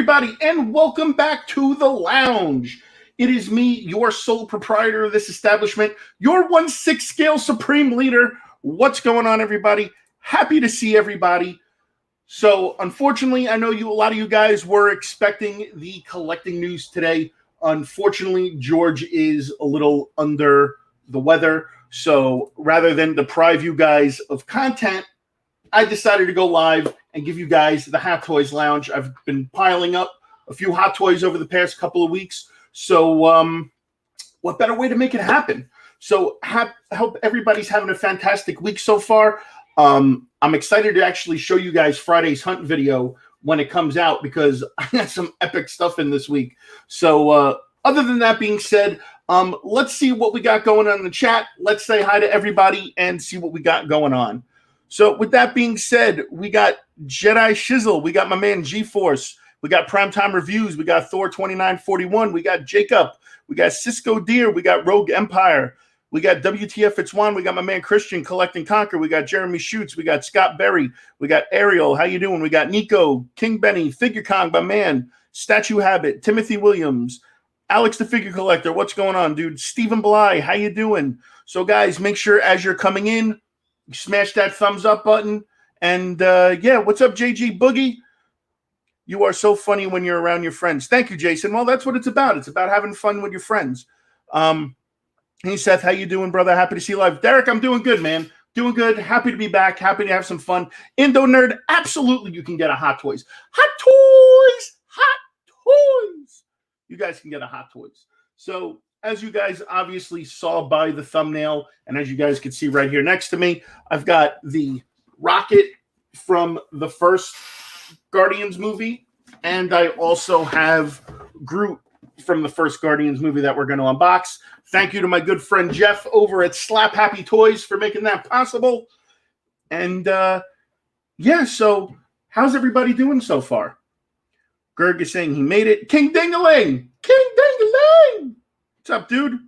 everybody, and welcome back to the lounge. It is me, your sole proprietor of this establishment, your 1/6 scale supreme leader. What's going on, everybody? Happy to see everybody. So, unfortunately, I know a lot of you guys were expecting the collecting news today. Unfortunately, George is a little under the weather. So, rather than deprive you guys of content, I decided to go live and give you guys the Hot Toys Lounge. I've been piling up a few Hot Toys over the past couple of weeks. So what better way to make it happen? So hope everybody's having a fantastic week so far. I'm excited to actually show you guys Friday's hunt video when it comes out because I got some epic stuff in this week. So other than that being said, let's see what we got going on in the chat. Let's say hi to everybody and see what we got going on. So with that being said, we got Jedi Shizzle. We got my man G-Force. We got Primetime Reviews. We got Thor 2941. We got Jacob. We got Cisco Deer. We got Rogue Empire. We got WTF It's Juan. We got my man Christian, Collect and Conquer. We got Jeremy Schutz. We got Scott Berry. We got Ariel. How you doing? We got Nico, King Benny, Figure Kong, my man, Statue Habit, Timothy Williams, Alex the Figure Collector. What's going on, dude? Stephen Bly. How you doing? So, guys, make sure as you're coming in, smash that thumbs up button. And, yeah, what's up, JG Boogie? You are so funny when you're around your friends. Thank you, Jason. Well, that's what it's about. It's about having fun with your friends. Hey, Seth, how you doing, brother? Happy to see you live. Derek, I'm doing good, man. Doing good. Happy to be back. Happy to have some fun. Indo Nerd, absolutely you can get a Hot Toys. Hot Toys! Hot Toys! You guys can get a Hot Toys. So, as you guys obviously saw by the thumbnail, and as you guys can see right here next to me, I've got the Rocket from the first Guardians movie, and I also have Groot from the first Guardians movie that we're going to unbox. Thank you to my good friend Jeff over at Slap Happy Toys for making that possible. And, yeah, so how's everybody doing so far? Gerg is saying he made it. King Dingaling! King Dingaling! What's up, dude?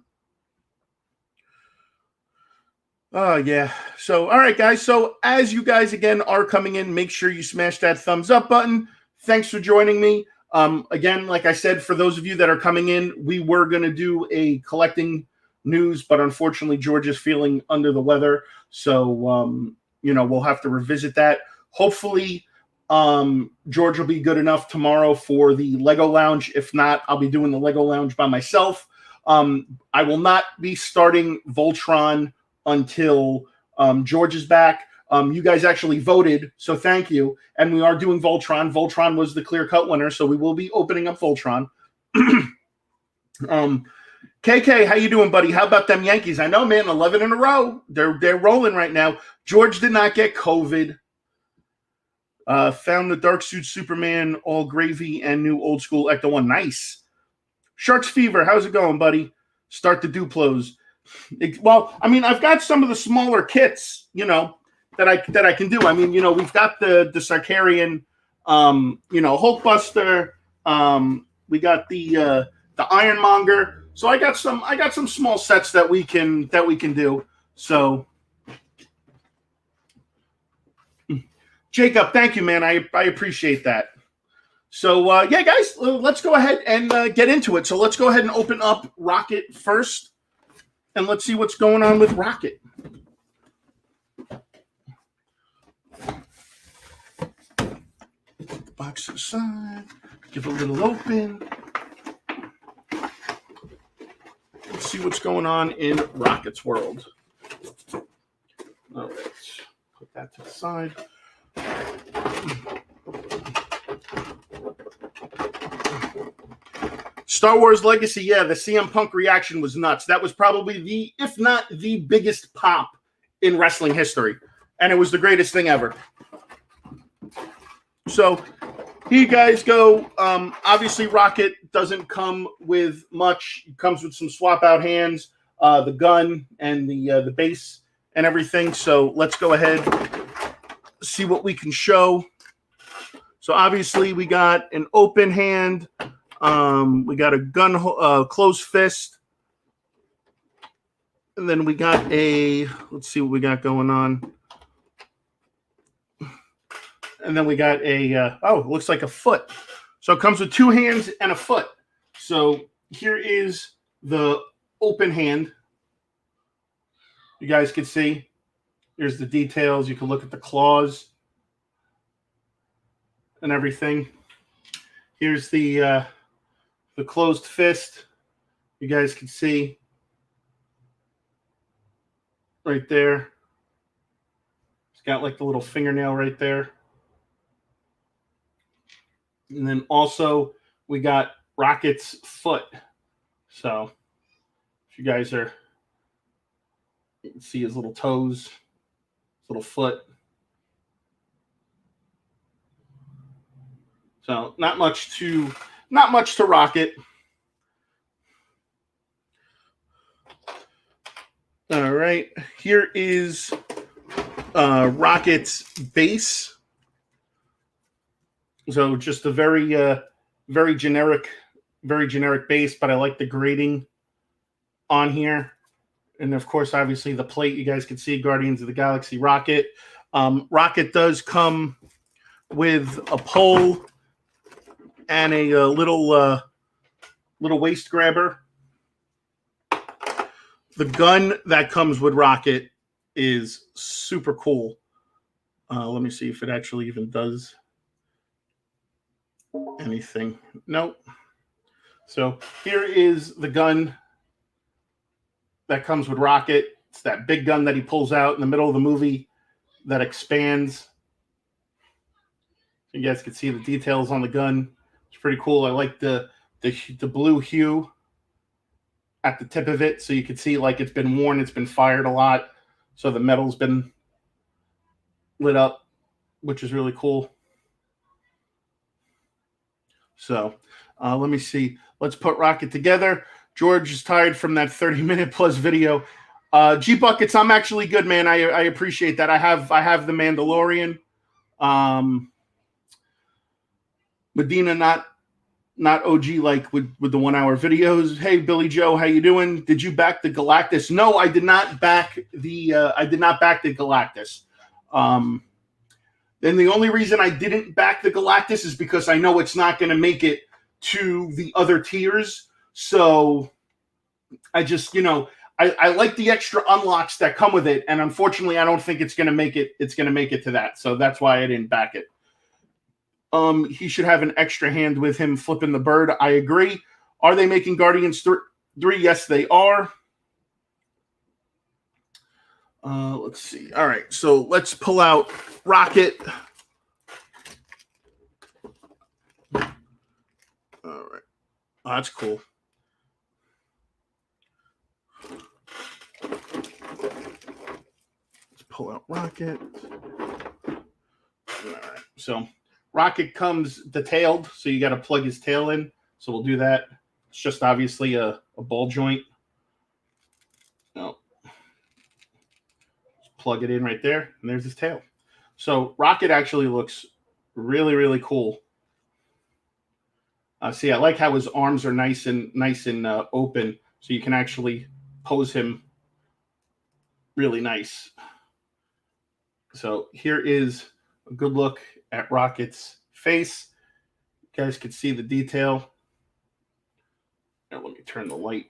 Oh, yeah. So, all right, guys. So, as you guys, again, are coming in, make sure you smash that thumbs up button. Thanks for joining me. Again, like I said, for those of you that are coming in, we were going to do a collecting news, but unfortunately, George is feeling under the weather. So, you know, we'll have to revisit that. Hopefully, George will be good enough tomorrow for the Lego Lounge. If not, I'll be doing the Lego Lounge by myself. I will not be starting Voltron until George is back. You guys actually voted, so thank you. And we are doing Voltron. Voltron was the clear-cut winner, so we will be opening up Voltron. KK, how you doing, buddy? How about them Yankees? I know, man, 11 in a row. They're rolling right now. George did not get COVID. Found the Dark Suit Superman, all gravy, and new old school Ecto 1. Nice. Sharks Fever, how's it going, buddy? Start the Duplos. Well, I mean, I've got some of the smaller kits, you know, that I can do. I mean, you know, we've got the Sarkarian, you know, Hulkbuster. We got the Ironmonger. So I got some small sets that we can do. So, Jacob, thank you, man. I appreciate that. So, yeah, guys, let's go ahead and get into it. So let's go ahead and open up Rocket first, and let's see what's going on with Rocket. Box to the side, give a little open. Let's see what's going on in Rocket's world. All right, put that to the side. Star Wars Legacy, yeah, the CM Punk reaction was nuts. That was probably if not the biggest pop in wrestling history. And it was the greatest thing ever. So, here you guys go. Obviously, Rocket doesn't come with much. It comes with some swap-out hands, the gun, and the base and everything. So, let's go ahead, see what we can show. So, obviously, we got an open hand. We got a gun, closed fist. And then we got let's see what we got going on. And then we got it looks like a foot. So it comes with 2 hands and a foot. So here is the open hand. You guys can see. Here's the details. You can look at the claws and everything. Here's the closed fist. You guys can see right there. It's got like the little fingernail right there. And then also we got Rocket's foot. So if you guys are, you can see his little toes, his little foot. So not much to Rocket. All right, here is Rocket's base. So just a very generic base, but I like the grading on here. And of course, obviously the plate, you guys can see Guardians of the Galaxy Rocket. Rocket does come with a pole and a little waist grabber. The gun that comes with Rocket is super cool. Let me see if it actually even does anything. Nope. So here is the gun that comes with Rocket. It's that big gun that he pulls out in the middle of the movie that expands. You guys can see the details on the gun. It's pretty cool. I like the blue hue at the tip of it, so you can see like it's been worn, it's been fired a lot, so the metal's been lit up, which is really cool. So let me see. Let's put Rocket together. George is tired from that 30-minute plus video. G Buckets, I'm actually good, man. I appreciate that. I have the Mandalorian. Medina, not OG like with the 1 hour videos. Hey Billy Joe, how you doing? Did you back the Galactus? No, I did not back the Galactus. Then the only reason I didn't back the Galactus is because I know it's not going to make it to the other tiers. So I just, I like the extra unlocks that come with it, and unfortunately, I don't think it's going to make it. It's going to make it to that, so that's why I didn't back it. He should have an extra hand with him flipping the bird. I agree. Are they making Guardians 3? Yes, they are. Let's see. All right, so let's pull out Rocket. All right. Oh, that's cool. Let's pull out Rocket. All right. So Rocket comes detailed, so you got to plug his tail in. So we'll do that. It's just obviously a ball joint. No. Just plug it in right there, and there's his tail. So Rocket actually looks really, really cool. See, I like how his arms are nice and open, so you can actually pose him really nice. So here is a good look at Rocket's face. You guys can see the detail. Now let me turn the light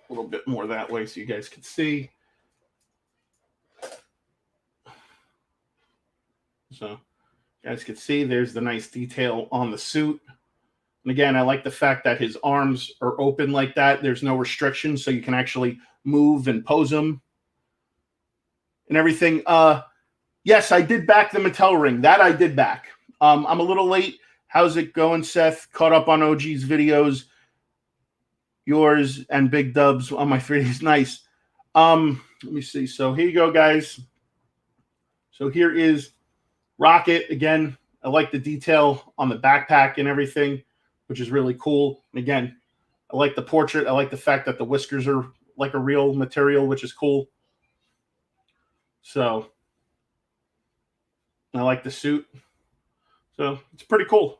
a little bit more that way so you guys can see. So you guys can see there's the nice detail on the suit. And again, I like the fact that his arms are open like that. There's no restrictions, so you can actually move and pose him and everything. Yes, I did back the Mattel ring. That I did back. I'm a little late. How's it going, Seth? Caught up on OG's videos. Yours and Big Dubs on my 3Ds. Nice. Let me see. So here you go, guys. So here is Rocket. Again, I like the detail on the backpack and everything, which is really cool. And again, I like the portrait. I like the fact that the whiskers are like a real material, which is cool. So I like the suit. So it's pretty cool.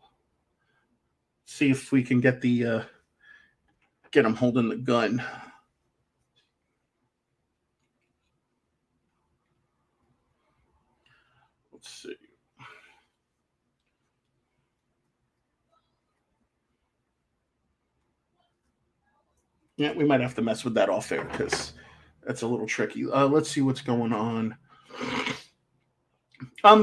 See if we can get get him holding the gun. Let's see. Yeah, we might have to mess with that off air because that's a little tricky. Let's see what's going on.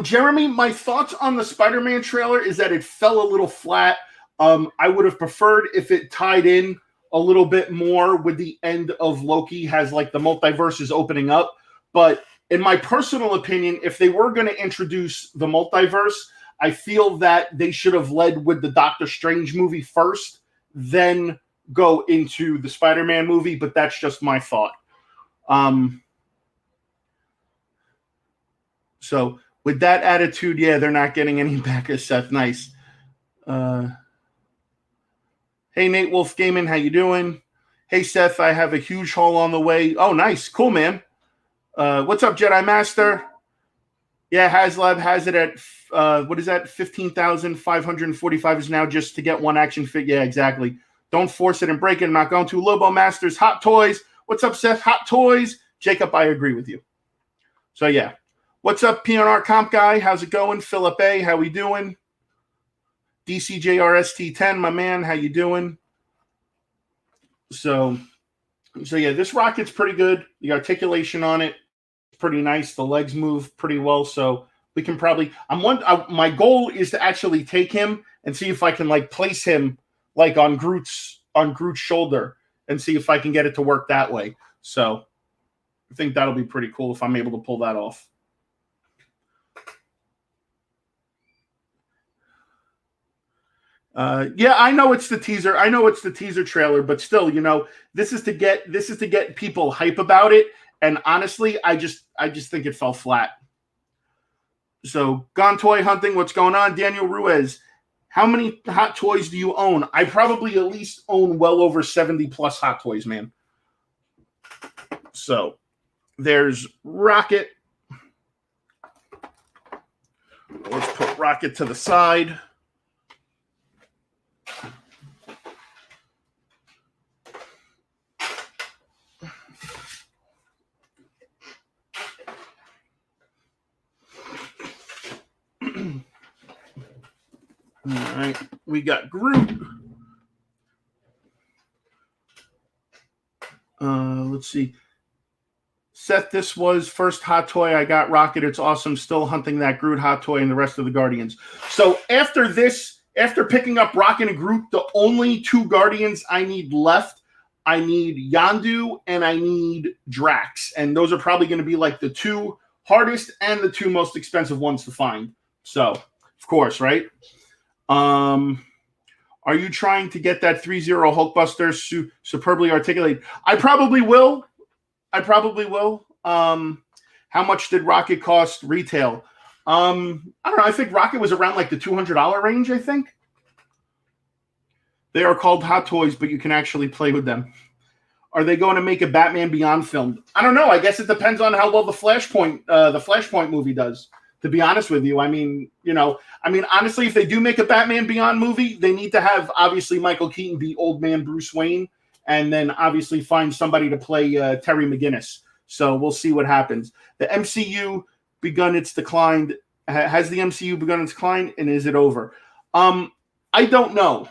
Jeremy, my thoughts on the Spider-Man trailer is that it fell a little flat. I would have preferred if it tied in a little bit more with the end of Loki, has like the multiverse is opening up. But in my personal opinion, if they were going to introduce the multiverse, I feel that they should have led with the Doctor Strange movie first, then go into the Spider-Man movie. But that's just my thought. So with that attitude, yeah, they're not getting any backers, Seth. Nice. Hey, Nate Wolf Gaming, how you doing? Hey, Seth, I have a huge haul on the way. Oh, nice. Cool, man. What's up, Jedi Master? Yeah, HasLab has it at, what is that? 15,545 is now just to get one action figure. Yeah, exactly. Don't force it and break it. I'm not going to. Lobo Masters, Hot Toys. What's up, Seth? Hot Toys. Jacob, I agree with you. So, yeah. What's up, PNR Comp Guy? How's it going? Philip A., how we doing? DCJRST10, my man, how you doing? So yeah, this rocket's pretty good. The articulation on it, pretty nice. The legs move pretty well, so we can probably. My goal is to actually take him and see if I can like place him like on Groot's shoulder and see if I can get it to work that way. So I think that'll be pretty cool if I'm able to pull that off. Yeah, I know it's the teaser. I know it's the teaser trailer, but still, you know, this is to get people hype about it. And honestly, I just think it fell flat. So, Gone Toy Hunting, what's going on? Daniel Ruiz, how many Hot Toys do you own? I probably at least own well over 70 plus Hot Toys, man. So, there's Rocket. Let's put Rocket to the side. All right, we got Groot. Let's see. Seth, this was first Hot Toy I got. Rocket, it's awesome. Still hunting that Groot Hot Toy and the rest of the Guardians. So after this, after picking up Rocket and Groot, the only two Guardians I need left, I need Yondu and I need Drax. And those are probably going to be like the two hardest and the two most expensive ones to find. So, of course, right? Are you trying to get that 3-0 Hulkbuster superbly articulated? I probably will. How much did Rocket cost retail? I don't know. I think Rocket was around like the $200 range, I think. They are called Hot Toys, but you can actually play with them. Are they going to make a Batman Beyond film? I don't know. I guess it depends on how well the Flashpoint movie does. To be honest with you, I mean, honestly, if they do make a Batman Beyond movie, they need to have, obviously, Michael Keaton be old man Bruce Wayne, and then obviously find somebody to play Terry McGinnis. So we'll see what happens. The MCU begun its decline. Has the MCU begun its decline, and is it over? I don't know.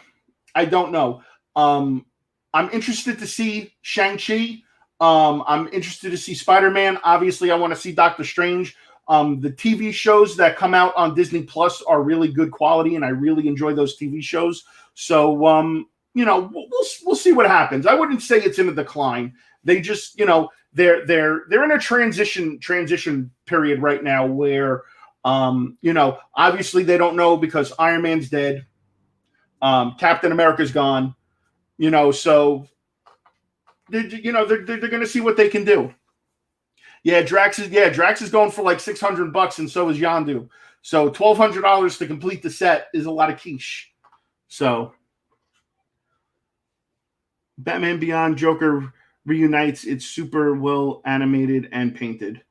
I'm interested to see Shang-Chi. I'm interested to see Spider-Man. Obviously, I want to see Doctor Strange. The TV shows that come out on Disney Plus are really good quality, and I really enjoy those TV shows. So, we'll see what happens. I wouldn't say it's in a decline. They just, they're in a transition period right now where, obviously they don't know because Iron Man's dead, Captain America's gone, so they're going to see what they can do. Yeah, Drax is going for like $600, and so is Yondu. So $1,200 to complete the set is a lot of quiche. So Batman Beyond Joker reunites. It's super well animated and painted.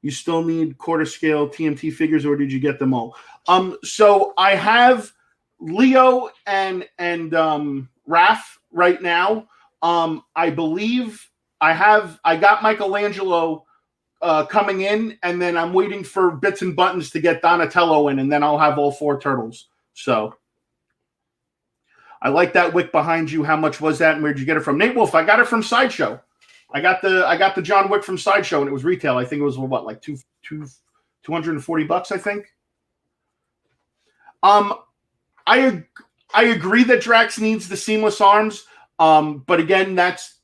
You still need quarter scale TMT figures, or did you get them all? So I have Leo and Raph right now. I believe I got Michelangelo coming in, and then I'm waiting for Bits and Buttons to get Donatello in, and then I'll have all four turtles. So I like that wick behind you. How much was that, and where'd you get it from? Nate Wolf, I got it from Sideshow. I got the John Wick from Sideshow, and it was retail. I think it was what, like $240, I think. I agree that Drax needs the seamless arms. But again, that's,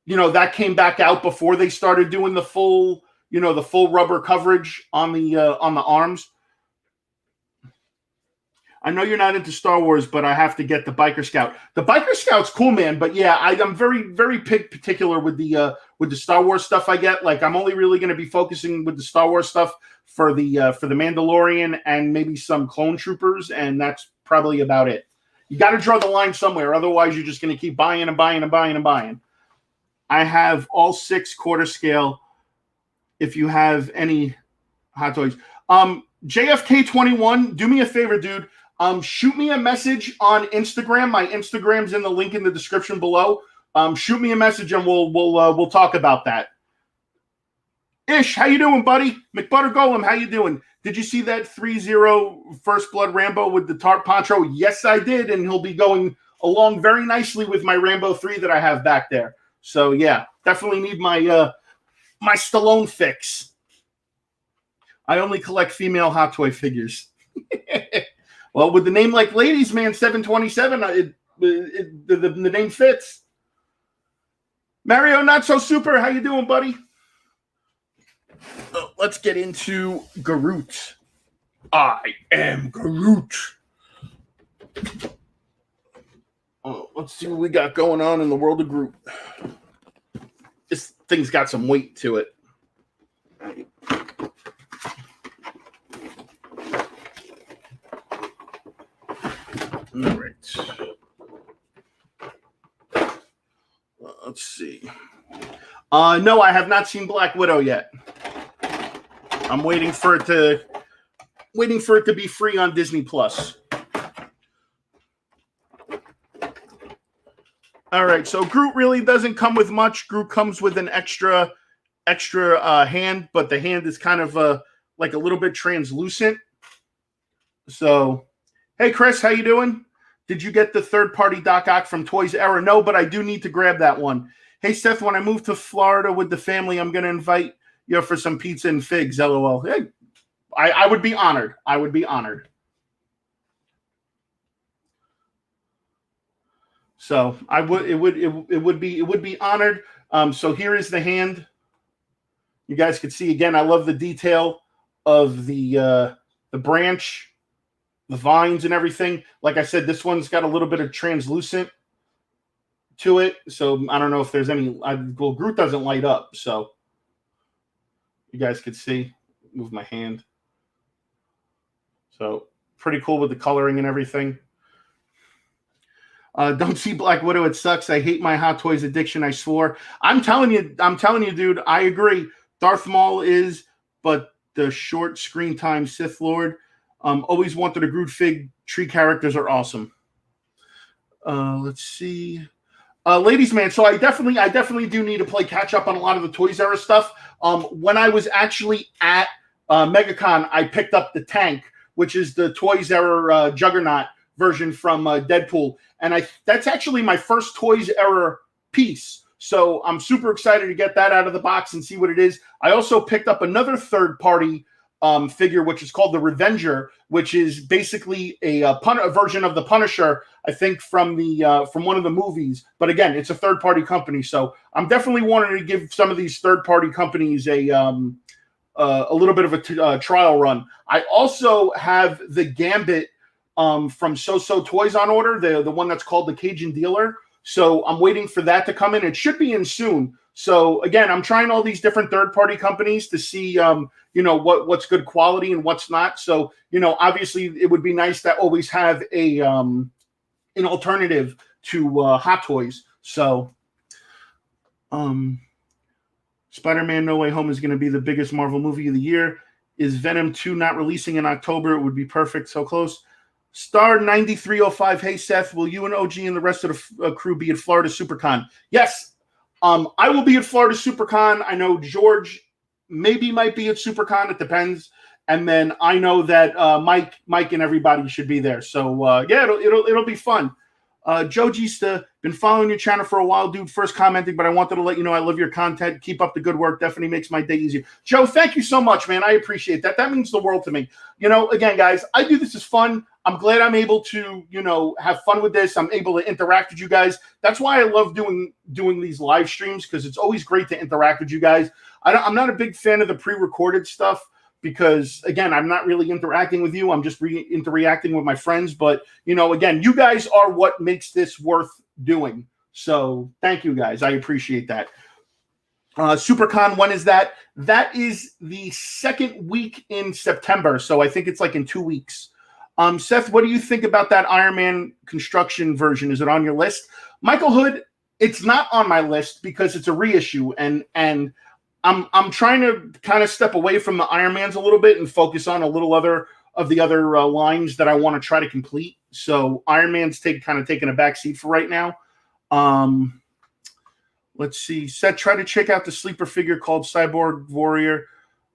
that came back out before they started doing the full rubber coverage on the arms. I know you're not into Star Wars, but I have to get the Biker Scout. The Biker Scout's cool, man. But yeah, I'm very, very particular with the Star Wars stuff I get. Like, I'm only really going to be focusing with the Star Wars stuff for the Mandalorian and maybe some Clone Troopers, and that's probably about it. You got to draw the line somewhere, otherwise you're just going to keep buying and buying and buying and buying. I have all 6 quarter scale. If you have any Hot Toys, JFK21, do me a favor, dude. Shoot me a message on Instagram. My Instagram's in the link in the description below. Shoot me a message and we'll talk about that. Ish, how you doing, buddy? McButter Golem, how you doing? Did you see that 3-0 First Blood Rambo with the tarp poncho? Yes, I did, and he'll be going along very nicely with my Rambo 3 that I have back there. So yeah, definitely need my my Stallone fix. I only collect female Hot Toy figures. Well, with the name like Ladies Man 727, the name fits. Mario, not so super. How you doing, buddy? Let's get into Groot. I am Groot. Let's see what we got going on in the world of Groot. This thing's got some weight to it. All right. Let's see. No, I have not seen Black Widow yet. I'm waiting for it to be free on Disney Plus. All right, so Groot really doesn't come with much. Groot comes with an extra hand, but the hand is kind of like a little bit translucent. So, hey Chris, how you doing? Did you get the third-party Doc Ock from Toys R Us? No, but I do need to grab that one. Hey Seth, when I move to Florida with the family, I'm going to invite you for some pizza and figs. LOL. Hey, I would be honored. I would be honored. So it would be honored. So here is the hand. You guys can see again. I love the detail of the branch, the vines, and everything. Like I said, this one's got a little bit of translucent to it. So I don't know if there's any. Well, Groot doesn't light up, so you guys could see. Move my hand. So pretty cool with the coloring and everything. Don't see Black Widow. It sucks. I hate my Hot Toys addiction. I swore. I'm telling you, dude. I agree. Darth Maul is, but the short screen time Sith Lord. Always wanted a Groot fig. Tree characters are awesome. Let's see. Ladies Man, so I definitely do need to play catch up on a lot of the Toys R Us stuff. When I was actually at MegaCon, I picked up the tank, which is the Toys R Us Juggernaut version from Deadpool, and that's actually my first Toys R Us piece. So I'm super excited to get that out of the box and see what it is. I also picked up another third-party figure, which is called the Revenger, which is basically a version of the Punisher, I think from one of the movies. But again, it's a third-party company, so I'm definitely wanting to give some of these third-party companies a little bit of a trial run. I also have the Gambit from So Toys on order, the one that's called the Cajun Dealer. So I'm waiting for that to come in. It should be in soon. So again, I'm trying all these different third-party companies to see, what's good quality and what's not. So, obviously it would be nice to always have an alternative to Hot Toys. So, Spider-Man No Way Home is going to be the biggest Marvel movie of the year. Is Venom 2 not releasing in October? It would be perfect. So close. Star 9305. Hey, Seth, will you and OG and the rest of the crew be at Florida SuperCon? Yes. I will be at Florida SuperCon. I know George might be at SuperCon. It depends. And then I know that Mike and everybody should be there. So yeah, it'll be fun. Joe Gista, been following your channel for a while, dude. First commenting, but I wanted to let you know I love your content. Keep up the good work. Definitely makes my day easier. Joe, thank you so much, man. I appreciate that. That means the world to me. Again, guys, I do this as fun. I'm glad I'm able to, have fun with this. I'm able to interact with you guys. That's why I love doing these live streams, because it's always great to interact with you guys. I'm not a big fan of the pre-recorded stuff, because again, I'm not really interacting with you. I'm just interacting with my friends. But again, you guys are what makes this worth doing. So thank you guys. I appreciate that. SuperCon, when is that? That is the second week in September. So I think it's like in 2 weeks. Seth, what do you think about that Iron Man construction version? Is it on your list? Michael Hood, it's not on my list because it's a reissue, and I'm trying to kind of step away from the Iron Mans a little bit and focus on a little other of the other lines that I want to try to complete. So Iron Man's taking a back seat for right now. Let's see. Seth, try to check out the sleeper figure called Cyborg Warrior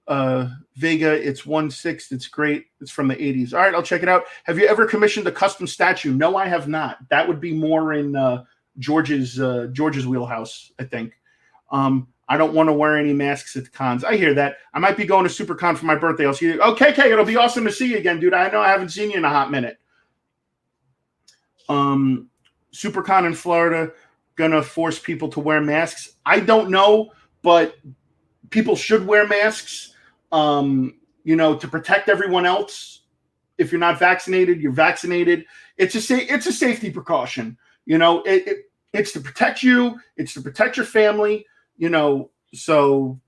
Vega. It's 1/6. It's great. It's from the 80s. All right, I'll check it out. Have you ever commissioned a custom statue? No, I have not. That would be more in George's wheelhouse, I think. I don't want to wear any masks at the cons. I hear that. I might be going to SuperCon for my birthday. I'll see you. Oh, KK, it'll be awesome to see you again, dude. I know I haven't seen you in a hot minute. SuperCon in Florida gonna force people to wear masks. I don't know, but people should wear masks, to protect everyone else. If you're not vaccinated, you're vaccinated. It's a safety precaution. It's to protect you. It's to protect your family. So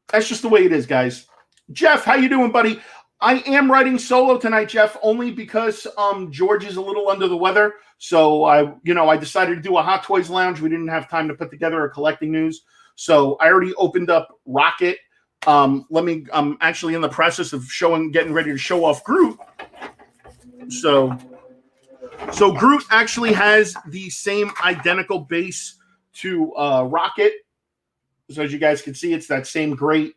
that's just the way it is, guys. Jeff, how you doing, buddy? I am writing solo tonight, Jeff, only because George is a little under the weather. So I decided to do a Hot Toys Lounge. We didn't have time to put together a collecting news. So I already opened up Rocket. I'm actually in the process of getting ready to show off Groot. So Groot actually has the same identical base to Rocket. So as you guys can see, it's that same great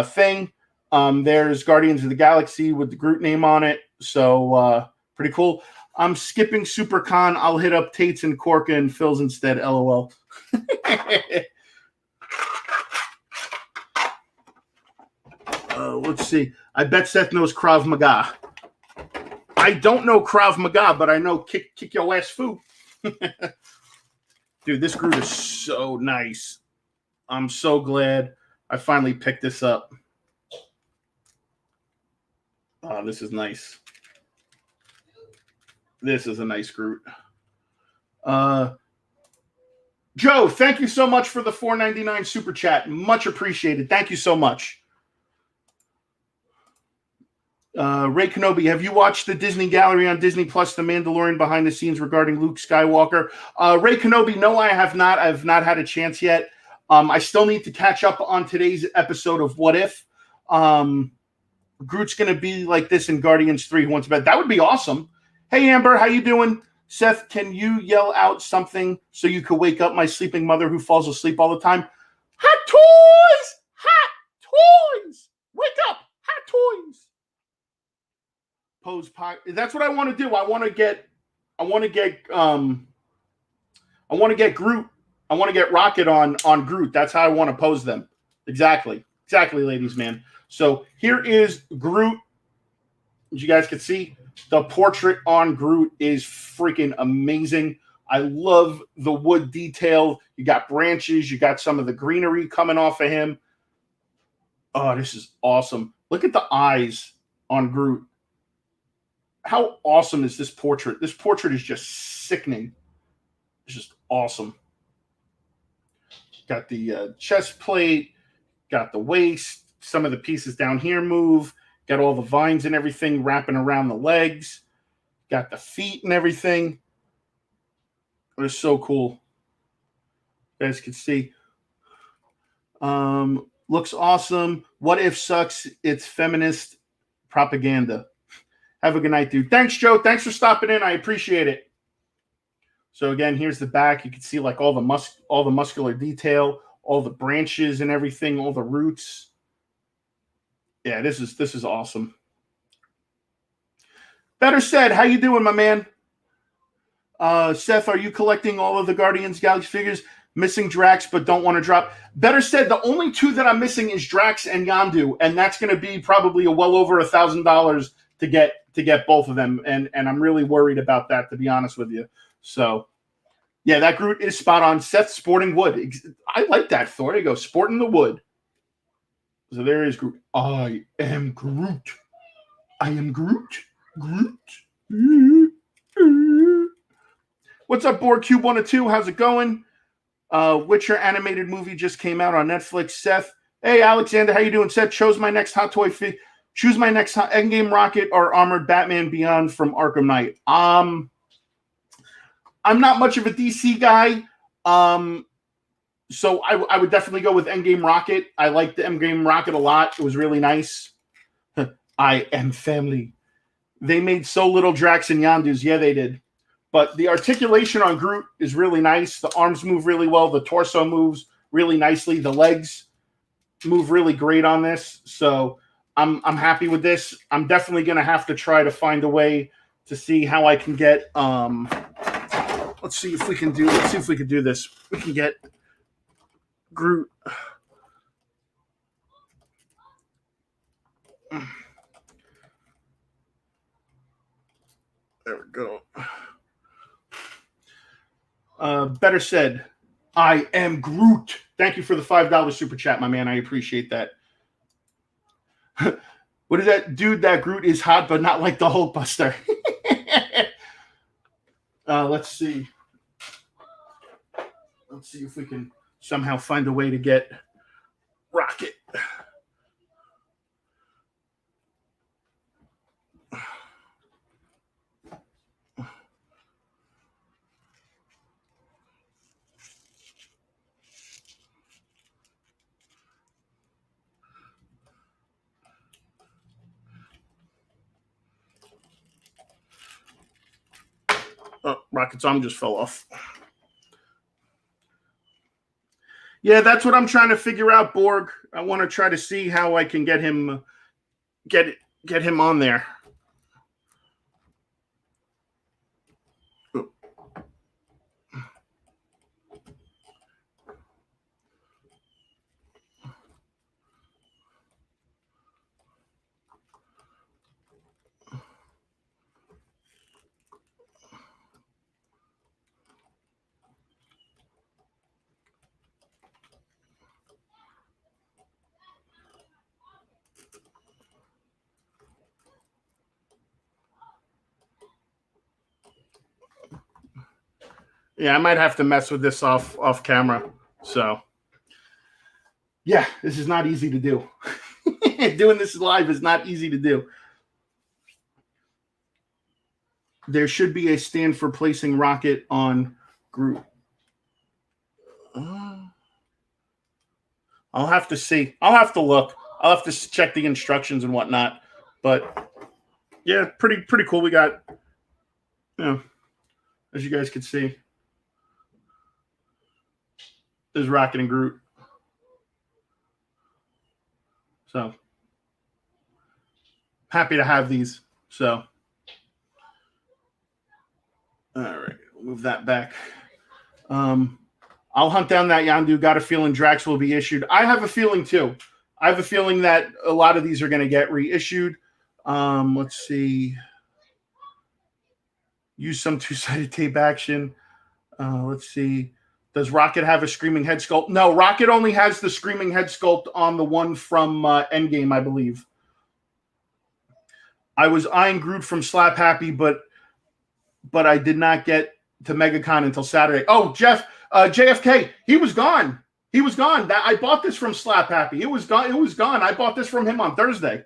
thing. There's Guardians of the Galaxy with the Groot name on it. So pretty cool. I'm skipping SuperCon. I'll hit up Tate's and Corka and Phil's instead. LOL. Let's see. I bet Seth knows Krav Maga. I don't know Krav Maga, but I know kick your ass foo. Dude, this Groot is so nice. I'm so glad I finally picked this up. Oh, this is nice. This is a nice Groot. Joe, thank you so much for the $4.99 super chat. Much appreciated. Thank you so much. Ray Kenobi, have you watched the Disney Gallery on Disney Plus, The Mandalorian behind the scenes regarding Luke Skywalker? Ray Kenobi, no, I have not. I've not had a chance yet. I still need to catch up on today's episode of What If. Groot's going to be like this in Guardians 3 once bed. That would be awesome. Hey, Amber, how you doing? Seth, can you yell out something so you could wake up my sleeping mother who falls asleep all the time? Hot toys! Hot toys! Wake up! Hot toys! Pose pie. That's what I want to do. I want to get Groot. I want to get Rocket on Groot. That's how I want to pose them. Exactly, ladies, man. So here is Groot. As you guys can see, the portrait on Groot is freaking amazing. I love the wood detail. You got branches. You got some of the greenery coming off of him. Oh, this is awesome. Look at the eyes on Groot. How awesome is this portrait? This portrait is just sickening. It's just awesome. Got the chest plate. Got the waist. Some of the pieces down here move. Got all the vines and everything wrapping around the legs. Got the feet and everything. It is so cool. You guys can see. Looks awesome. What If sucks. It's feminist propaganda. Have a good night, dude. Thanks, Joe. Thanks for stopping in. I appreciate it. So again, here's the back. You can see like all the muscular detail, all the branches and everything, all the roots. Yeah, this is awesome. Better said, how you doing, my man? Seth, are you collecting all of the Guardians Galaxy figures? Missing Drax, but don't want to drop. Better said, the only two that I'm missing is Drax and Yondu, and that's going to be probably a well over $1,000 to get both of them, and I'm really worried about that, to be honest with you. So, yeah, that Groot is spot on. Seth sporting wood. I like that, Thor. There you go, sporting the wood. So there is Groot. I am Groot. I am Groot. Groot. What's up, Board Cube 102? How's it going? Witcher animated movie just came out on Netflix. Seth, hey Alexander, how you doing? Seth, choose my next Hot Toy fig. Choose my next Endgame Rocket or Armored Batman Beyond from Arkham Knight. I'm not much of a DC guy, so I would definitely go with Endgame Rocket. I liked the Endgame Rocket a lot. It was really nice. I am family. They made so little Drax and Yondu's. Yeah, they did. But the articulation on Groot is really nice. The arms move really well. The torso moves really nicely. The legs move really great on this. So I'm happy with this. I'm definitely going to have to try to find a way to see how I can get. Let's see if we can do this. We can get Groot. There we go. Better said, I am Groot. Thank you for the $5 super chat, my man. I appreciate that. What is that? Dude, that Groot is hot, but not like the Hulkbuster. Let's see. Let's see if we can somehow find a way to get Rocket. Oh, Rocket's arm just fell off. Yeah, that's what I'm trying to figure out, Borg. I want to try to see how I can get him on there. Yeah, I might have to mess with this off camera. So, yeah, this is not easy to do. Doing this live is not easy to do. There should be a stand for placing Rocket on Groot. I'll have to see. I'll have to look. I'll have to check the instructions and whatnot. But yeah, pretty cool. We got, as you guys can see, there's Rocket and Groot. So happy to have these. So all right, we'll move that back. I'll hunt down that Yondu. Got a feeling Drax will be issued. I have a feeling too. I have a feeling that a lot of these are going to get reissued. Let's see. Use some two-sided tape action. Let's see. Does Rocket have a screaming head sculpt? No, Rocket only has the screaming head sculpt on the one from Endgame, I believe. I was eyeing Groot from Slap Happy, but I did not get to MegaCon until Saturday. Oh, Jeff, JFK, he was gone. He was gone. I bought this from Slap Happy. It was gone. It was gone. I bought this from him on Thursday.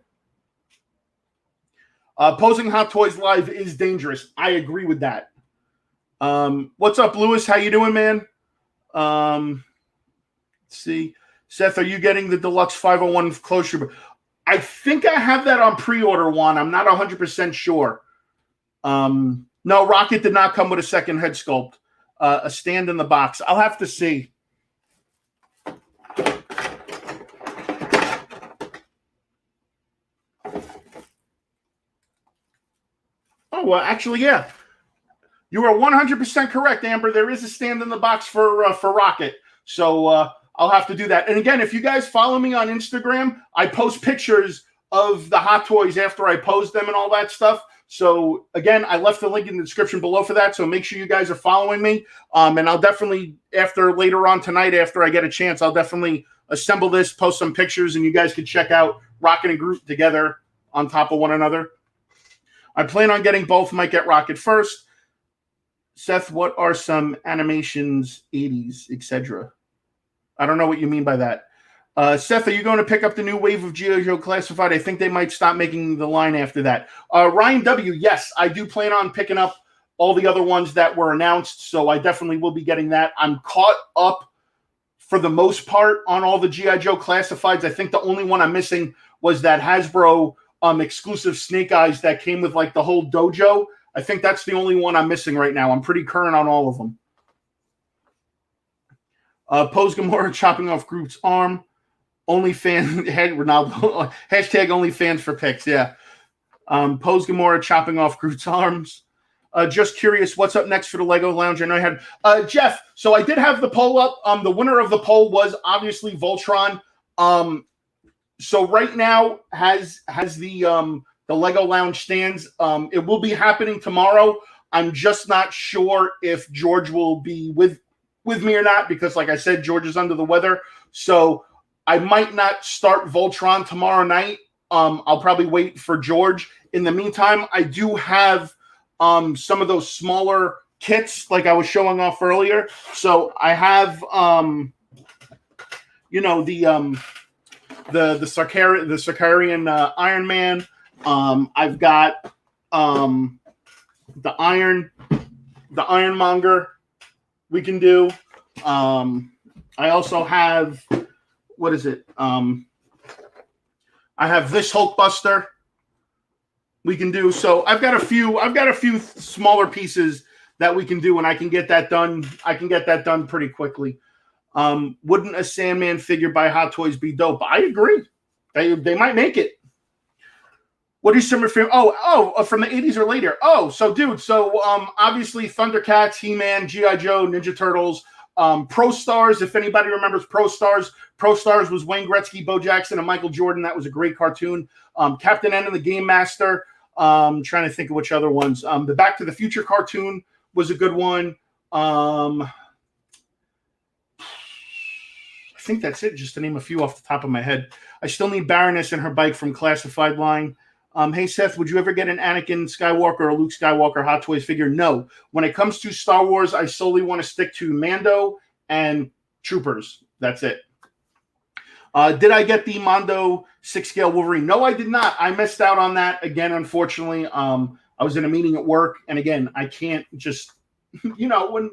Posing Hot Toys live is dangerous. I agree with that. What's up, Lewis? How you doing, man? Let's see. Seth, are you getting the deluxe 501 closure? I think I have that on pre-order one. I'm not 100% sure. No, Rocket did not come with a second head sculpt. A stand in the box. I'll have to see. Oh, well, actually, yeah. You are 100% correct, Amber. There is a stand in the box for Rocket. So I'll have to do that. And again, if you guys follow me on Instagram, I post pictures of the Hot Toys after I pose them and all that stuff. So again, I left the link in the description below for that. So make sure you guys are following me. And I'll definitely, later on tonight, after I get a chance, I'll definitely assemble this, post some pictures, and you guys can check out Rocket and Groot together on top of one another. I plan on getting both. Might get Rocket first. Seth, what are some animations, 80s, etc.? I don't know what you mean by that. Seth, are you going to pick up the new wave of G.I. Joe Classified? I think they might stop making the line after that. Ryan W., yes, I do plan on picking up all the other ones that were announced, so I definitely will be getting that. I'm caught up for the most part on all the G.I. Joe Classifieds. I think the only one I'm missing was that Hasbro exclusive Snake Eyes that came with like the whole dojo. I think that's the only one I'm missing right now. I'm pretty current on all of them. Pose Gamora chopping off Groot's arm. OnlyFans, Ronaldo, hashtag OnlyFans for pics, yeah. Pose Gamora chopping off Groot's arms. Just curious, what's up next for the Lego Lounge? I know I had Jeff. So I did have the poll up. The winner of the poll was obviously Voltron. So right now has the Lego Lounge stands. It will be happening tomorrow. I'm just not sure if George will be with me or not because, like I said, George is under the weather. So I might not start Voltron tomorrow night. I'll probably wait for George. In the meantime, I do have some of those smaller kits like I was showing off earlier. So I have the Sarkarian Iron Man. I've got the Ironmonger we can do. I also have, what is it? I have this Hulkbuster we can do. So I've got a few smaller pieces that we can do, and I can get that done. I can get that done pretty quickly. Wouldn't a Sandman figure by Hot Toys be dope? I agree. They might make it. What is summer film? From the 80s or later. Obviously Thundercats, He-Man, G.I. Joe, Ninja Turtles, Pro Stars. If anybody remembers Pro Stars was Wayne Gretzky, Bo Jackson, and Michael Jordan. That was a great cartoon. Captain N and the Game Master. Trying to think of which other ones. The Back to the Future cartoon was a good one. I think that's it, just to name a few off the top of my head. I still need Baroness and her bike from Classified line. Hey, Seth, would you ever get an Anakin Skywalker or Luke Skywalker Hot Toys figure? No. When it comes to Star Wars, I solely want to stick to Mando and Troopers. That's it. Did I get the Mondo 6-scale Wolverine? No, I did not. I missed out on that again, unfortunately. I was in a meeting at work, and again, I can't just, when you're at work,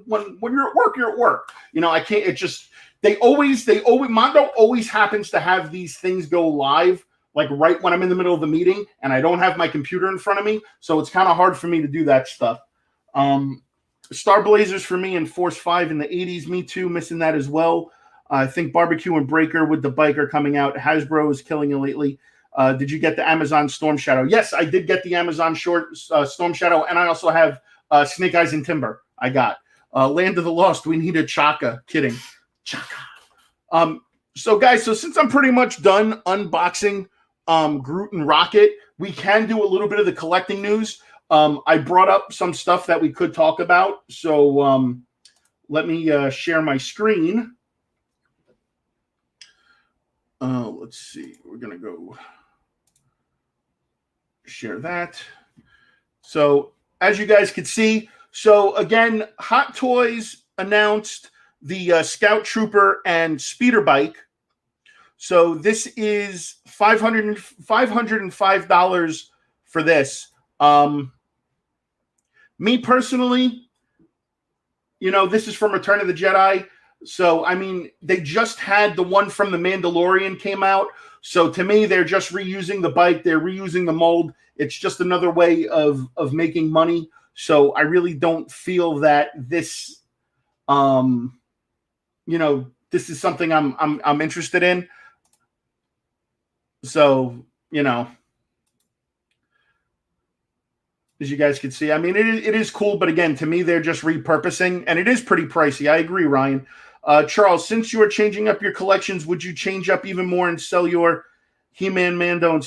you're at work. I can't. It just Mondo always happens to have these things go live like right when I'm in the middle of the meeting, and I don't have my computer in front of me, so it's kind of hard for me to do that stuff. Star Blazers for me and Force 5 in the 80s. Me too, missing that as well. I think Barbecue and Breaker with the biker coming out. Hasbro is killing it lately. Did you get the Amazon Storm Shadow? Yes, I did get the Amazon Storm Shadow, and I also have Snake Eyes and Timber. I got Land of the Lost. We need a Chaka. Kidding. Chaka. So guys, since I'm pretty much done unboxing Groot and Rocket, we can do a little bit of the collecting news. I brought up some stuff that we could talk about. So let me share my screen. Let's see. We're going to go share that. So as you guys can see, again, Hot Toys announced the Scout Trooper and Speeder Bike. So this is $505 for this. Me personally, this is from Return of the Jedi. So, I mean, they just had the one from The Mandalorian came out. So to me, they're just reusing the bike. They're reusing the mold. It's just another way of making money. So I really don't feel that this, this is something I'm interested in. So, as you guys can see. I mean, it is cool, but again, to me, they're just repurposing, and it is pretty pricey. I agree, Ryan. Charles, since you are changing up your collections, would you change up even more and sell your He-Man, Mando, and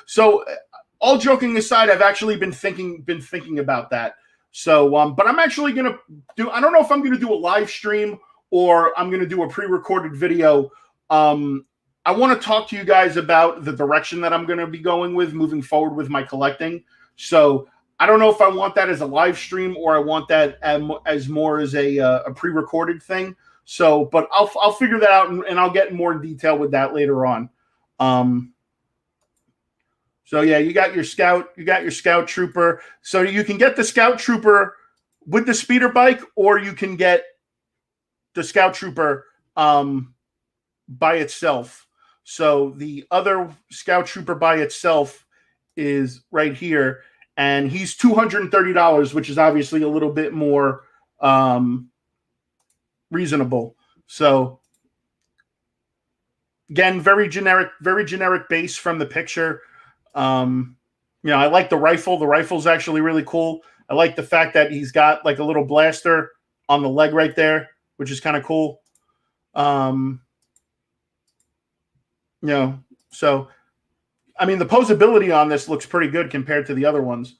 so? All joking aside, I've actually been thinking about that. So, but I'm actually gonna do. I don't know if I'm gonna do a live stream or I'm gonna do a pre-recorded video. I want to talk to you guys about the direction that I'm going to be going with moving forward with my collecting. So I don't know if I want that as a live stream or I want that as more as a pre-recorded thing. So, but I'll figure that out and I'll get more in detail with that later on. So yeah, you got your scout trooper. So you can get the scout trooper with the speeder bike, or you can get the scout trooper by itself. So the other scout trooper by itself is right here, and he's $230, which is obviously a little bit more reasonable. So again, very generic base from the picture. I like the rifle. The rifle's actually really cool. I like the fact that he's got like a little blaster on the leg right there, which is kind of cool. So I mean, the posability on this looks pretty good compared to the other ones.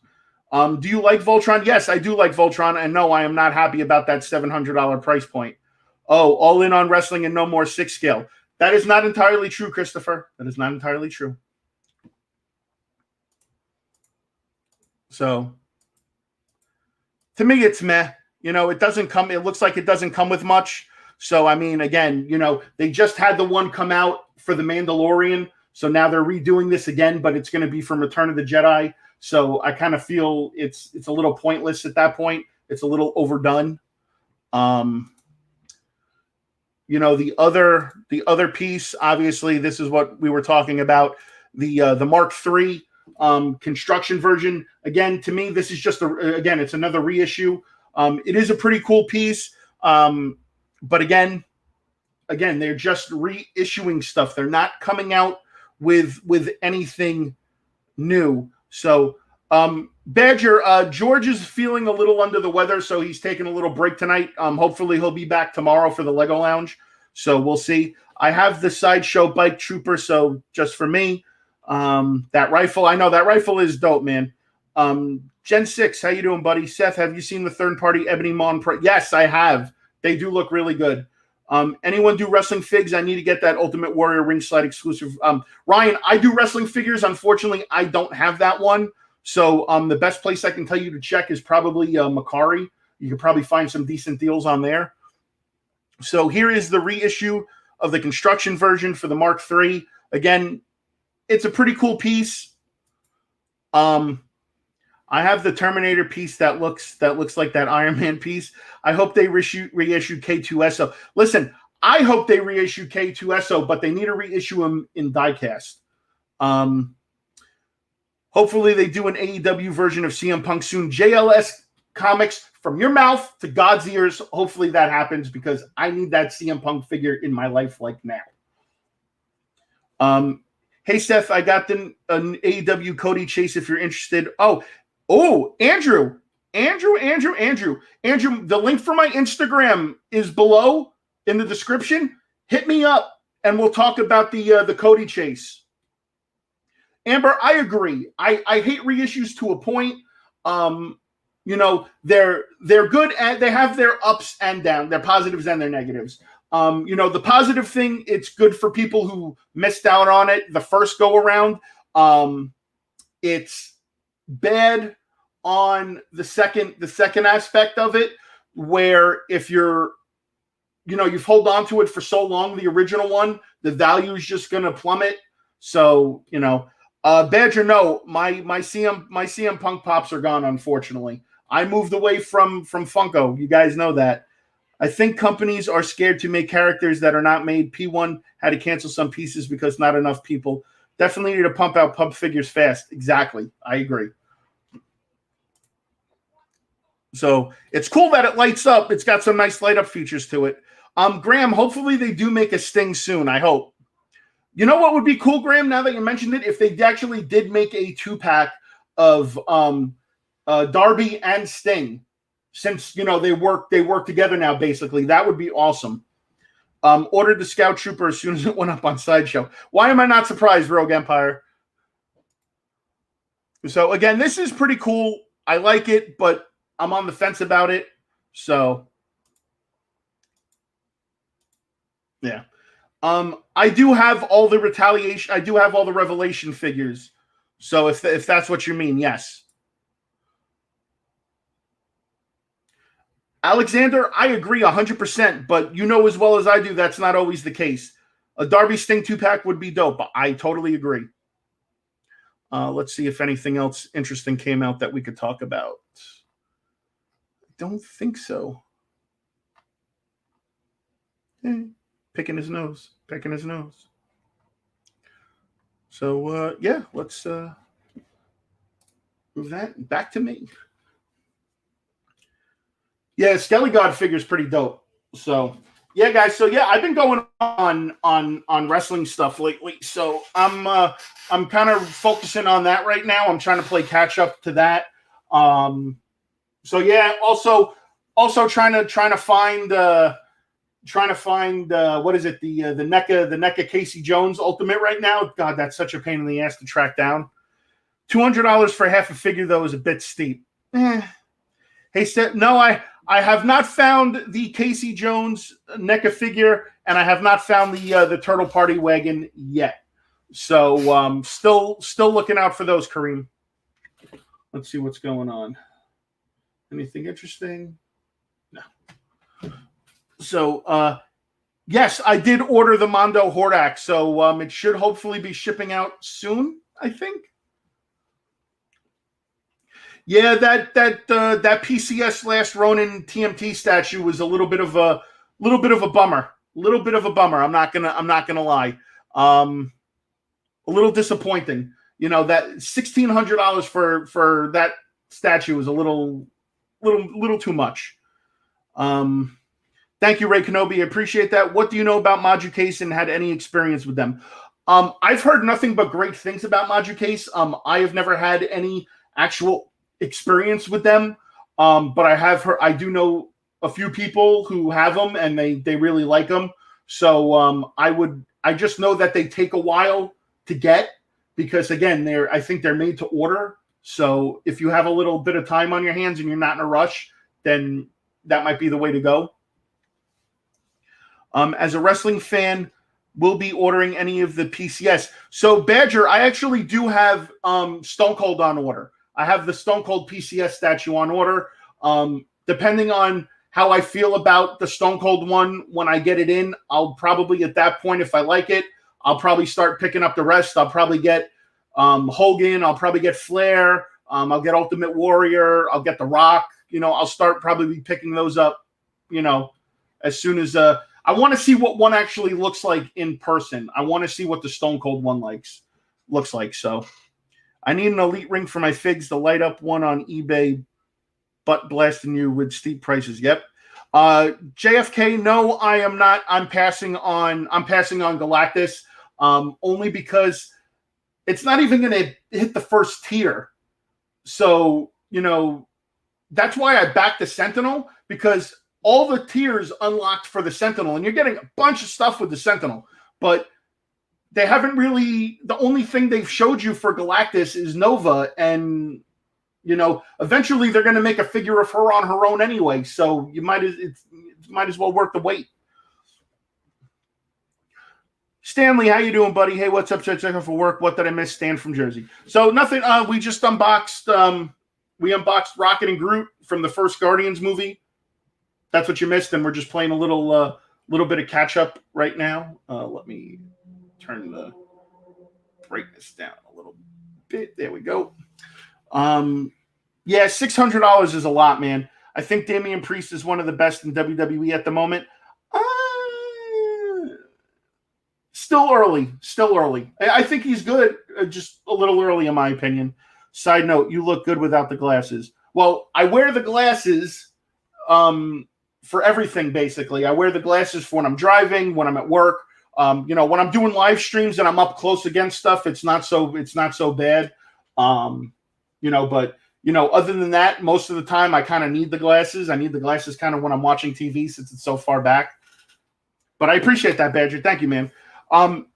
Do you like Voltron? Yes, I do like Voltron, and no, I am not happy about that $700 price point. Oh, all in on wrestling and no more 6 scale. That is not entirely true, Christopher. That is not entirely true. So to me, it's meh. It doesn't come. It looks like it doesn't come with much. So, I mean, again, they just had the one come out for The Mandalorian. So now they're redoing this again, but it's going to be from Return of the Jedi. So I kind of feel it's a little pointless at that point. It's a little overdone. The other piece, obviously, this is what we were talking about. The Mark III construction version. Again, to me, this is just it's another reissue. It is a pretty cool piece. But again, they're just reissuing stuff. They're not coming out with anything new. So, Badger, George is feeling a little under the weather, so he's taking a little break tonight. Hopefully he'll be back tomorrow for the Lego Lounge. So we'll see. I have the Sideshow Bike Trooper, so just for me. That rifle, I know that rifle is dope, man. Gen 6, how you doing, buddy? Seth, have you seen the third-party Ebony Maw? Yes, I have. They do look really good. Anyone do wrestling figs? I need to get that Ultimate Warrior Ringside exclusive. Ryan, I do wrestling figures. Unfortunately, I don't have that one. So the best place I can tell you to check is probably Macari. You can probably find some decent deals on there. So here is the reissue of the construction version for the Mark III. Again, it's a pretty cool piece. I have the Terminator piece that looks like that Iron Man piece. I hope they reissue K2SO. Listen, I hope they reissue K2SO, but they need to reissue him in diecast. Hopefully they do an AEW version of CM Punk soon. JLS Comics, from your mouth to God's ears. Hopefully that happens because I need that CM Punk figure in my life like now. Hey, Seth, I got an AEW Cody Chase if you're interested. Oh, Andrew, the link for my Instagram is below in the description. Hit me up and we'll talk about the Cody Chase. Amber, I agree. I hate reissues to a point. They're good and they have their ups and downs, their positives and their negatives. The positive thing, it's good for people who missed out on it the first go around. It's bad on the second aspect of it, where if you've held on to it for so long, the original one, the value is just going to plummet. So, Badger, no, my CM Punk pops are gone, unfortunately. I moved away from Funko. You guys know that. I think companies are scared to make characters that are not made. P1 had to cancel some pieces because not enough people. Definitely need to pump out pub figures fast. Exactly. I agree. So it's cool that it lights up. It's got some nice light up features to it. Graham, hopefully they do make a Sting soon. I hope. You know what would be cool, Graham, now that you mentioned it? If they actually did make a 2-pack of Darby and Sting, since they work together now. Basically, that would be awesome. Ordered the Scout Trooper as soon as it went up on Sideshow. Why am I not surprised, Rogue Empire? So again, this is pretty cool. I like it, but I'm on the fence about it. So yeah. I do have all the retaliation. I do have all the Revelation figures. So if that's what you mean, yes. Alexander, I agree 100%, but you know as well as I do that's not always the case. A Darby Sting 2-pack would be dope. I totally agree. Let's see if anything else interesting came out that we could talk about. I don't think so. Picking his nose. So, yeah, let's move that back to me. Yeah, Skelly God figure is pretty dope. So, yeah, guys. So, yeah, I've been going on wrestling stuff lately. So, I'm kind of focusing on that right now. I'm trying to play catch up to that. So, yeah. Also trying to find what is it? The NECA Casey Jones Ultimate right now. God, that's such a pain in the ass to track down. $200 for half a figure though is a bit steep. Hey, no, I have not found the Casey Jones NECA figure, and I have not found the Turtle Party wagon yet. So still looking out for those, Kareem. Let's see what's going on. Anything interesting? No. So yes, I did order the Mondo Hordak, so it should hopefully be shipping out soon, I think. Yeah, that PCS Last Ronin TMT statue was a little bit of a bummer. I'm not gonna lie. A little disappointing. That $1,600 for that statue was a little too much. Thank you, Ray Kenobi. I appreciate that. What do you know about Maju Case and had any experience with them? I've heard nothing but great things about Maju Case. I have never had any actual experience with them, but I have heard. I do know a few people who have them, and they really like them. So I just know that they take a while to get because again, I think they're made to order. So if you have a little bit of time on your hands and you're not in a rush, then that might be the way to go. As a wrestling fan, will be ordering any of the PCS. So Badger, I actually do have Stone Cold on order. I have the Stone Cold PCS statue on order. Depending on how I feel about the Stone Cold one when I get it in, I'll probably at that point, if I like it, I'll probably start picking up the rest. I'll probably get Hogan. I'll probably get Flair. I'll get Ultimate Warrior. I'll get The Rock. I'll start probably picking those up, as soon as I want to see what one actually looks like in person. I want to see what the Stone Cold one looks like. So I need an elite ring for my figs, the light up one on eBay, butt blasting you with steep prices. Yep. JFK, no, I am not. I'm passing on Galactus, only because it's not even going to hit the first tier. So, that's why I backed the Sentinel, because all the tiers unlocked for the Sentinel, and you're getting a bunch of stuff with the Sentinel, but they haven't really. The only thing they've showed you for Galactus is Nova, and eventually they're going to make a figure of her on her own anyway. So it might as well worth the wait. Stanley, how you doing, buddy? Hey, what's up? Check out for work. What did I miss? Stan from Jersey. So nothing. We just unboxed. We unboxed Rocket and Groot from the first Guardians movie. That's what you missed, and we're just playing a little bit of catch up right now. Let me turn the brightness down a little bit. There we go. Yeah, $600 is a lot, man. I think Damian Priest is one of the best in WWE at the moment. Still early. I think he's good, just a little early in my opinion. Side note, you look good without the glasses. Well, I wear the glasses for everything, basically. I wear the glasses for when I'm driving, when I'm at work. When I'm doing live streams and I'm up close against stuff, it's not so bad. But Other than that, most of the time I kind of need the glasses. I need the glasses kind of when I'm watching TV since it's so far back. But I appreciate that, Badger. Thank you, man.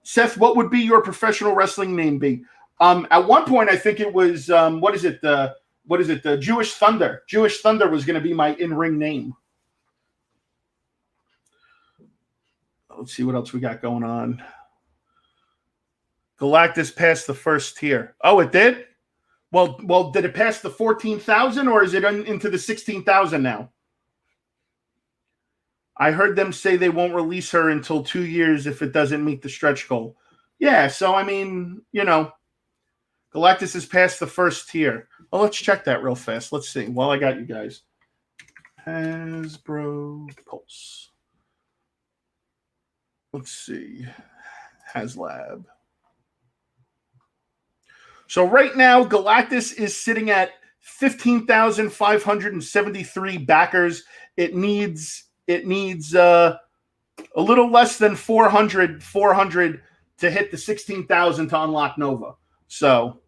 Seth, what would be your professional wrestling name be? At one point, I think it was the Jewish Thunder. Jewish Thunder was going to be my in-ring name. Let's see what else we got going on. Galactus passed the first tier. Oh, it did? Well, did it pass the 14,000 or is it into the 16,000 now? I heard them say they won't release her until 2 years if it doesn't meet the stretch goal. Yeah, so I mean, Galactus has passed the first tier. Well, let's check that real fast. Let's see. While I got you guys. Hasbro Pulse. Let's see. HasLab. So right now, Galactus is sitting at 15,573 backers. It needs a little less than 400 to hit the 16,000 to unlock Nova. So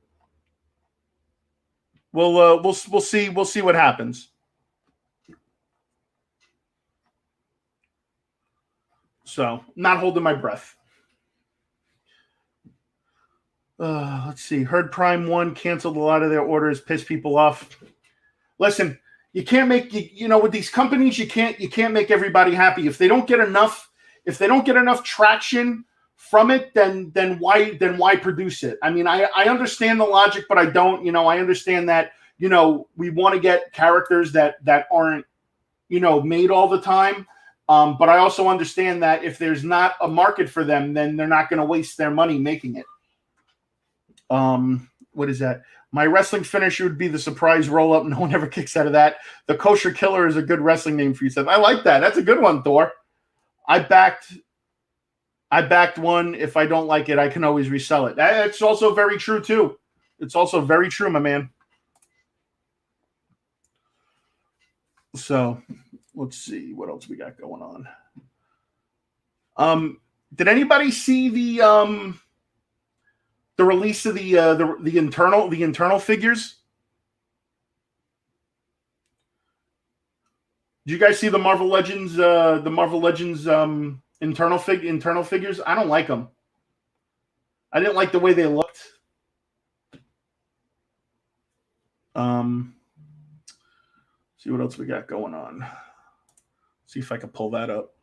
we'll see what happens. So not holding my breath. Let's see. Herd Prime 1 canceled a lot of their orders, pissed people off. Listen, you can't make with these companies, you can't make everybody happy. If they don't get enough traction from it, then why produce it? I mean, I understand the logic, but I don't. I understand that we want to get characters that aren't made all the time. But I also understand that if there's not a market for them, then they're not going to waste their money making it. What is that? My wrestling finisher would be the surprise roll up. No one ever kicks out of that. The Kosher Killer is a good wrestling name for you, Seth. I like that. That's a good one, Thor. I backed one. If I don't like it, I can always resell it. That's also very true too. It's also very true, my man. So let's see what else we got going on. Did anybody see the release of the internal figures? Did you guys see the Marvel Legends internal figures? I don't like them. I didn't like the way they looked. See what else we got going on. See if I can pull that up.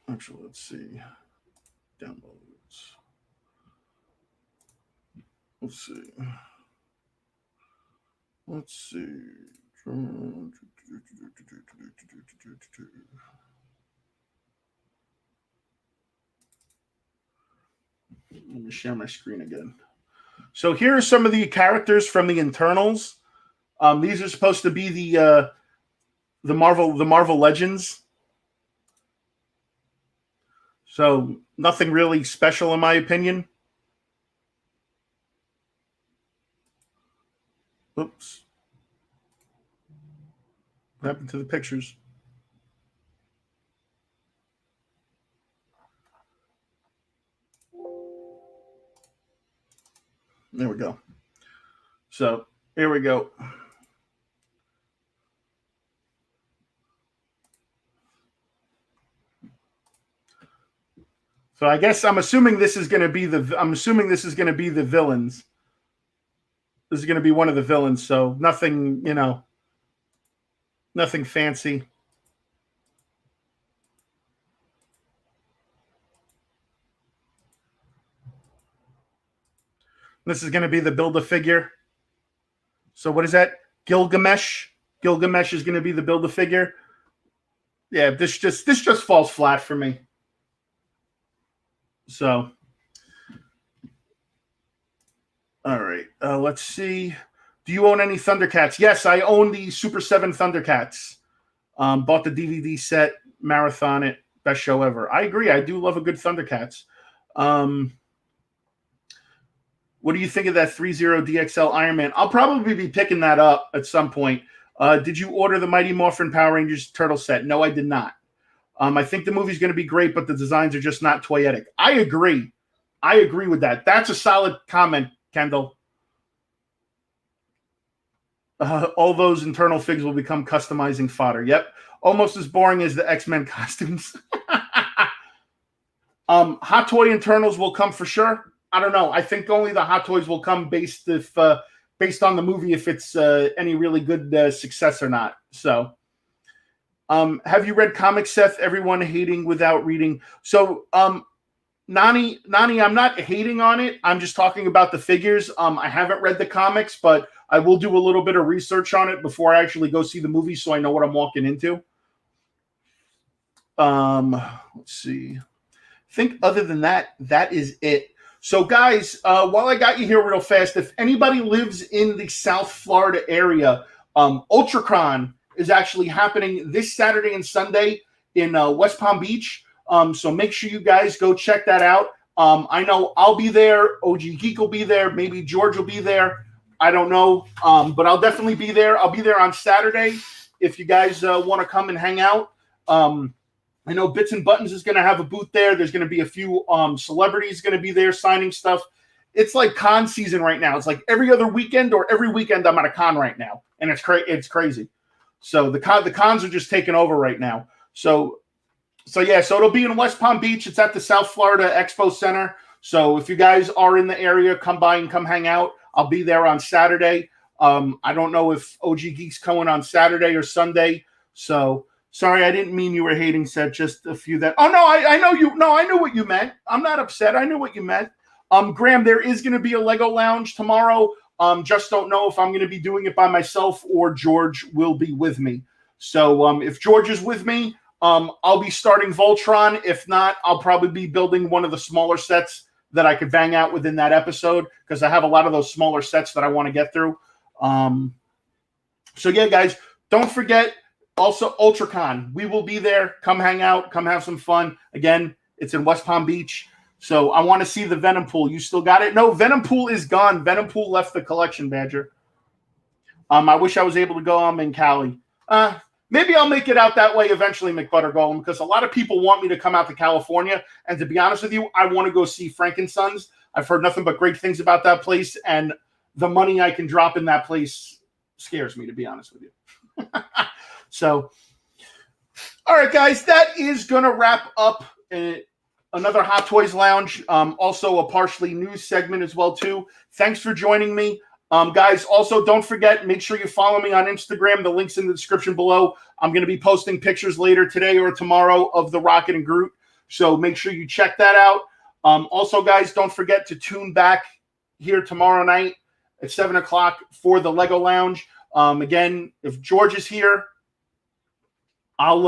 Actually, let's see. Downloads. Let's see. Let me share my screen again. So here are some of the characters from the internals. These are supposed to be the Marvel Legends. So nothing really special in my opinion. Oops. What happened to the pictures? There we go. So here we go. So I guess I'm assuming this is going to be the villains. This is going to be one of the villains. So nothing, nothing fancy. This is going to be the Build-A-Figure. So what is that? Gilgamesh. Gilgamesh is going to be the Build-A-Figure. Yeah, this just falls flat for me. So, all right. Let's see. Do you own any Thundercats? Yes, I own the Super 7 Thundercats. Bought the DVD set, marathon it, best show ever. I agree. I do love a good Thundercats. What do you think of that 3-0 DXL Iron Man? I'll probably be picking that up at some point. Did you order the Mighty Morphin Power Rangers Turtle set? No, I did not. I think the movie's going to be great, but the designs are just not toyetic. I agree. I agree with that. That's a solid comment, Kendall. All those internal figs will become customizing fodder. Yep. Almost as boring as the X-Men costumes. Hot toy internals will come for sure. I don't know. I think only the hot toys will come based on the movie, if it's any really good success or not. So, have you read comics, Seth? Everyone hating without reading. So, Nani, I'm not hating on it. I'm just talking about the figures. I haven't read the comics, but I will do a little bit of research on it before I actually go see the movie, so I know what I'm walking into. Let's see. I think other than that, that is it. So, guys, while I got you here real fast, if anybody lives in the South Florida area, UltraCon is actually happening this Saturday and Sunday in West Palm Beach. So make sure you guys go check that out. I know I'll be there. OG Geek will be there. Maybe George will be there. I don't know, but I'll definitely be there. I'll be there on Saturday if you guys want to come and hang out. I know Bits and Buttons is going to have a booth there. There's going to be a few celebrities going to be there signing stuff. It's like con season right now. It's like every other weekend or every weekend I'm at a con right now, and it's crazy. So the cons are just taking over right now. So yeah, so it'll be in West Palm Beach. It's at the South Florida Expo Center. So if you guys are in the area, come by and come hang out. I'll be there on Saturday. I don't know if OG Geek's coming on Saturday or Sunday. So sorry, I didn't mean you were hating, Seth. Just a few that. Oh no, I know you. No, I knew what you meant. I'm not upset. I knew what you meant. Graham, there is going to be a Lego Lounge tomorrow. Just don't know if I'm going to be doing it by myself or George will be with me. So if George is with me, I'll be starting Voltron. If not, I'll probably be building one of the smaller sets that I could bang out within that episode, because I have a lot of those smaller sets that I want to get through. So yeah, guys, don't forget also UltraCon. We will be there. Come hang out. Come have some fun. Again, it's in West Palm Beach. So I want to see the Venom Pool. You still got it? No, Venom Pool is gone. Venom Pool left the collection, Badger. I wish I was able to go. I'm in Cali. Maybe I'll make it out that way eventually, McButtergolem, because a lot of people want me to come out to California. And to be honest with you, I want to go see Frankensons. I've heard nothing but great things about that place, and the money I can drop in that place scares me, to be honest with you. So, all right, guys, that is going to wrap up another Hot Toys Lounge. Also a partially news segment as well, too. Thanks for joining me. Guys, also don't forget, make sure you follow me on Instagram. The link's in the description below. I'm going to be posting pictures later today or tomorrow of the Rocket and Groot. So make sure you check that out. Also, guys, don't forget to tune back here tomorrow night at 7 o'clock for the Lego Lounge. Again, if George is here, I'll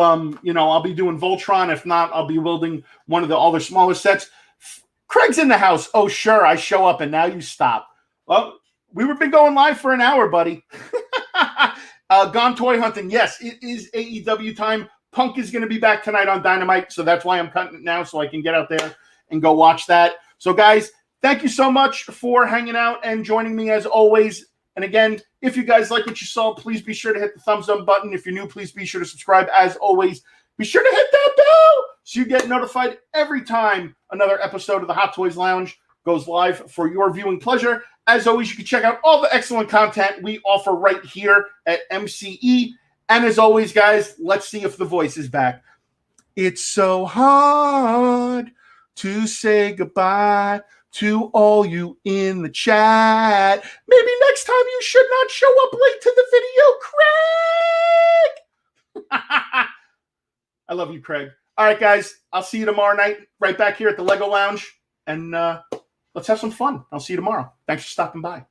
be doing Voltron. If not, I'll be building one of the other smaller sets. Craig's in the house. Oh, sure. I show up and now you stop. Well, we've been going live for an hour, buddy. Gone toy hunting. Yes, it is AEW time. Punk is going to be back tonight on Dynamite, so that's why I'm cutting it now so I can get out there and go watch that. So, guys, thank you so much for hanging out and joining me as always. And again, if you guys like what you saw, please be sure to hit the thumbs up button. If you're new, please be sure to subscribe. As always, be sure to hit that bell so you get notified every time another episode of the Hot Toys Lounge goes live for your viewing pleasure. As always, you can check out all the excellent content we offer right here at MCE. And as always, guys, let's see if the voice is back. It's so hard to say goodbye to all you in the chat. Maybe next time you should not show up late to the video, Craig. I love you, Craig. All right, guys, I'll see you tomorrow night right back here at the Lego Lounge. And let's have some fun. I'll see you tomorrow. Thanks for stopping by.